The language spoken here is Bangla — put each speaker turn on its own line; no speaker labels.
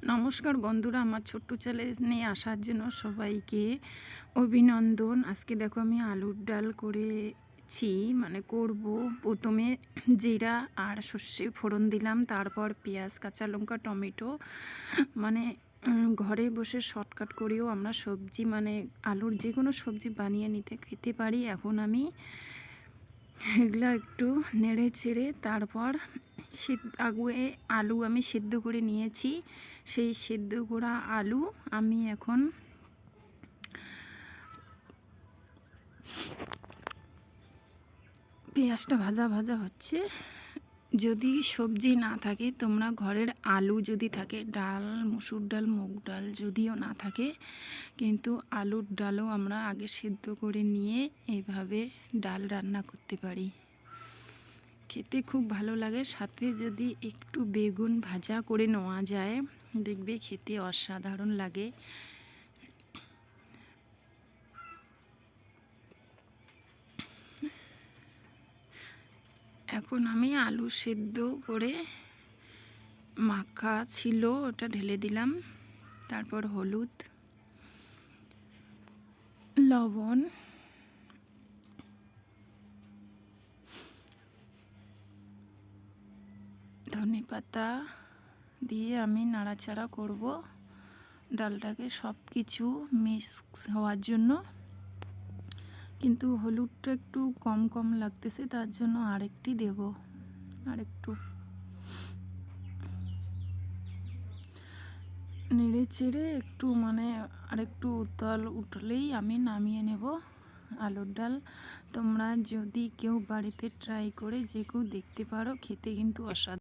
নমস্কার বন্ধুরা, আমার ছোট্ট চ্যানেলে আসার জন্য সবাইকে অভিনন্দন। আজকে দেখো আমি আলুর ডাল করেছি, মানে করব। প্রথমে জিরা আর সর্ষে ফোড়ন দিলাম, তারপর পেঁয়াজ, কাঁচা লঙ্কা, টমেটো, মানে ঘরে বসে শর্টকাট করেও আমরা সবজি, মানে আলুর যে কোনো সবজি বানিয়ে খেতে পারি। এখন আমি এগুলো একটু নেড়ে চেড়ে তারপর আগুয়ে আলু আমি সিদ্ধ করে নিয়েছি। সেই সিদ্ধ করা আলু আমি এখন পেঁয়াজটা ভাজা ভাজা হচ্ছে। যদি সবজি না থাকে, তোমরা ঘরের আলু যদি থাকে, ডাল, মসুর ডাল, মুগ ডাল যদিও না থাকে, কিন্তু আলুর ডালও আমরা আগে সিদ্ধ করে নিয়ে এইভাবে ডাল রান্না করতে পারি। খেতে খুব ভালো লাগে। সাথে যদি একটু বেগুন ভাজা করে নেওয়া যায়, দেখবে খেতে অসাধারণ লাগে। এখন আমি আলু সেদ্ধ করে মাখা ছিল ওটা ঢেলে দিলাম, তারপর হলুদ, লবণ, ধনেপাতা দিয়ে আমি নাড়াচাড়া করব ডালটাকে, সব কিছু মিক্স হওয়ার জন্য। কিন্তু হলুদটা একটু কম কম লাগতেছে, তার জন্য আরেকটি দেব। আরেকটু নেড়ে চেড়ে একটু, মানে আরেকটু উতল উঠলেই আমি নামিয়ে নেব আলুর ডাল। তোমরা যদি কেউ বাড়িতে ট্রাই করে যে কেউ দেখতে পারো, খেতে কিন্তু অসাধারণ।